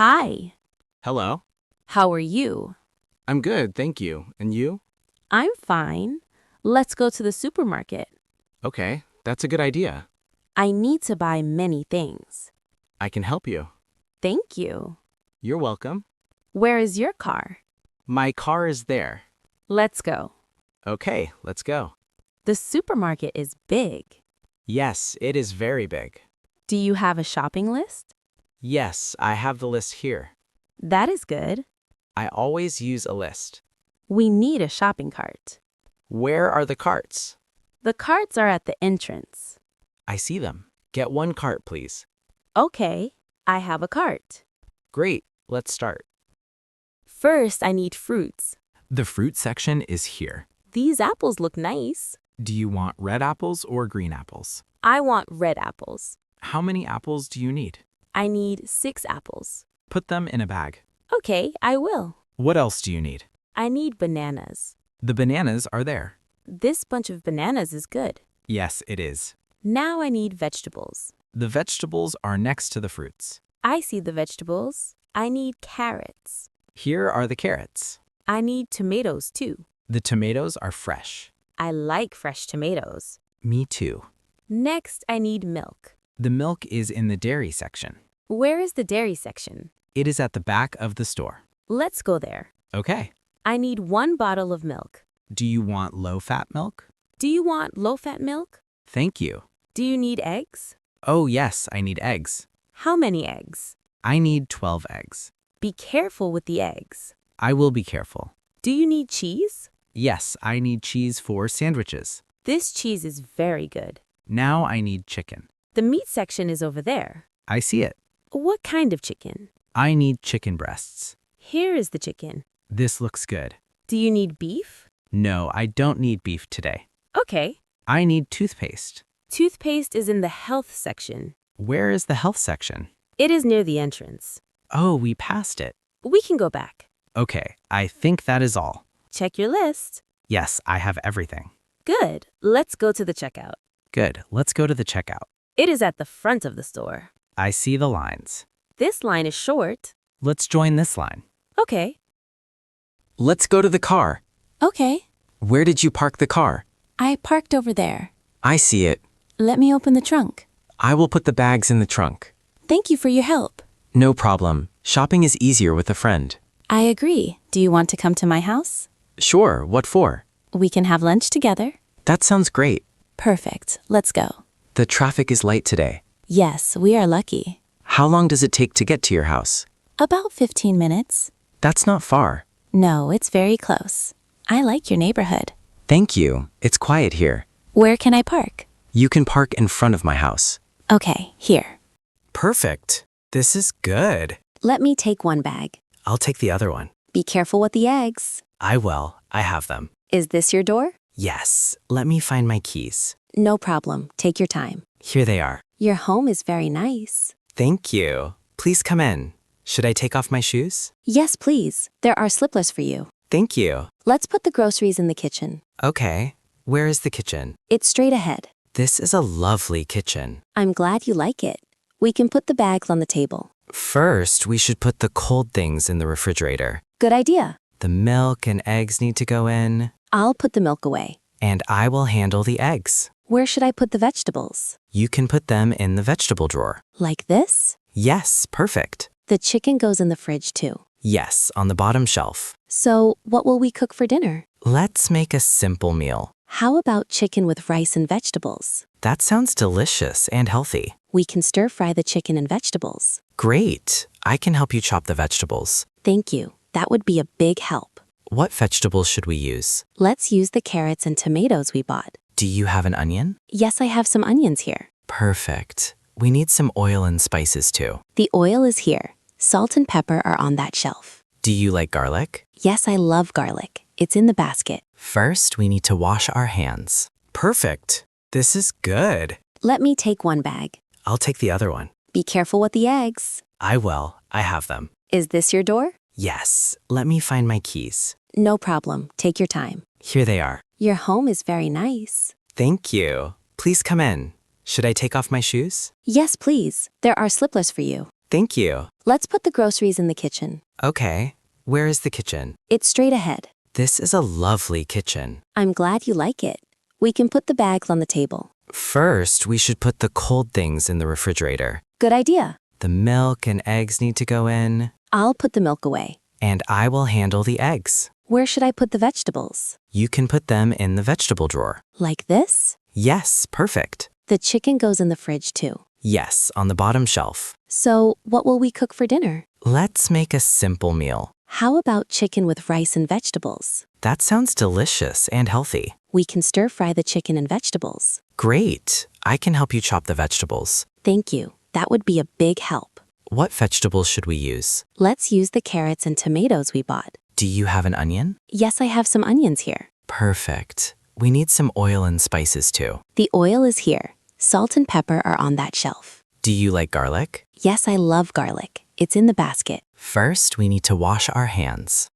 Hi, Hello. how are you? I'm good, thank you. And you? I'm fine. Let's go to the supermarket. Okay, that's a good idea. I need to buy many things. I can help you. Thank you. You're welcome. Where is your car? My car is there. Let's go. Okay, let's go. The supermarket is big. Yes, it is very big. Do you have a shopping list? Yes, I have the list here. That is good. I always use a list. We need a shopping cart. Where are the carts? The carts are at the entrance. I see them. Get one cart, please. Okay, I have a cart. Great, let's start. First, I need fruits. The fruit section is here. These apples look nice. Do you want red apples or green apples? I want red apples. How many apples do you need? I need 6 apples. Put them in a bag. Okay, I will. What else do you need? I need bananas. The bananas are there. This bunch of bananas is good. Yes, it is. Now I need vegetables. The vegetables are next to the fruits. I see the vegetables. I need carrots. Here are the carrots. I need tomatoes too. The tomatoes are fresh. I like fresh tomatoes. Me too. Next, I need milk. The milk is in the dairy section. Where is the dairy section? It is at the back of the store. Let's go there. Okay. I need 1 bottle of milk. Do you want low-fat milk? Do you want low-fat milk? Thank you. Do you need eggs? Oh, yes, I need eggs. How many eggs? I need 12 eggs. Be careful with the eggs. I will be careful. Do you need cheese? Yes, I need cheese for sandwiches. This cheese is very good. Now I need chicken. The meat section is over there. I see it. What kind of chicken? I need chicken breasts. Here is the chicken. This looks good. Do you need beef? No, I don't need beef today. Okay. I need toothpaste. Toothpaste is in the health section. Where is the health section? It is near the entrance. Oh, we passed it. We can go back. Okay, I think that is all. Check your list. Yes, I have everything. Good. Let's go to the checkout. Good, let's go to the checkout. It is at the front of the store. I see the lines. This line is short. Let's join this line. Okay. Let's go to the car. Okay, Where did you park the car? I parked over there. I see it. Let me open the trunk. I will put the bags in the trunk. Thank you for your help. No problem. Shopping is easier with a friend. I agree. Do you want to come to my house? Sure, what for? We can have lunch together. That sounds great. Perfect. Let's go. The traffic is light today. Yes, we are lucky. How long does it take to get to your house? About 15 minutes. That's not far. No, it's very close. I like your neighborhood. Thank you. It's quiet here. Where can I park? You can park in front of my house. Okay, here. Perfect. This is good. Let me take 1 bag. I'll take the other one. Be careful with the eggs. I will. I have them. Is this your door? Yes. Let me find my keys. No problem. Take your time. Here they are. Your home is very nice. Thank you. Please come in. Should I take off my shoes? Yes, please. There are slippers for you. Thank you. Let's put the groceries in the kitchen. Okay. Where is the kitchen? It's straight ahead. This is a lovely kitchen. I'm glad you like it. We can put the bags on the table. First, we should put the cold things in the refrigerator. Good idea. The milk and eggs need to go in, I'll put the milk away. and I will handle the eggs. Where should I put the vegetables? You can put them in the vegetable drawer. Like this? Yes, perfect. The chicken goes in the fridge too. Yes, on the bottom shelf. So, what will we cook for dinner? Let's make a simple meal. How about chicken with rice and vegetables? That sounds delicious and healthy. We can stir fry the chicken and vegetables. Great. I can help you chop the vegetables. Thank you. That would be a big help. What vegetables should we use? Let's use the carrots and tomatoes we bought. Do you have an onion? Yes, I have some onions here. Perfect. We need some oil and spices too. The oil is here. Salt and pepper are on that shelf. Do you like garlic? Yes, I love garlic. It's in the basket. First, we need to wash our hands. Perfect. This is good. Let me take 1 bag. I'll take the other one. Be careful with the eggs. I will. I have them. Is this your door? Yes. Let me find my keys. No problem. Take your time. Here they are. Your home is very nice. Thank you. Please come in. Should I take off my shoes? Yes, please. There are slippers for you. Thank you. Let's put the groceries in the kitchen. Okay. Where is the kitchen? It's straight ahead. This is a lovely kitchen. I'm glad you like it. We can put the bags on the table. First, we should put the cold things in the refrigerator. Good idea. The milk and eggs need to go in, I'll put the milk away. and I will handle the eggs. Where should I put the vegetables? You can put them in the vegetable drawer. Like this? Yes, perfect. The chicken goes in the fridge too. Yes, on the bottom shelf. So, what will we cook for dinner? Let's make a simple meal. How about chicken with rice and vegetables? That sounds delicious and healthy. We can stir fry the chicken and vegetables. Great. I can help you chop the vegetables. Thank you. That would be a big help. What vegetables should we use? Let's use the carrots and tomatoes we bought. Do you have an onion? Yes, I have some onions here. Perfect. We need some oil and spices too. The oil is here. Salt and pepper are on that shelf. Do you like garlic? Yes, I love garlic. It's in the basket. First, we need to wash our hands.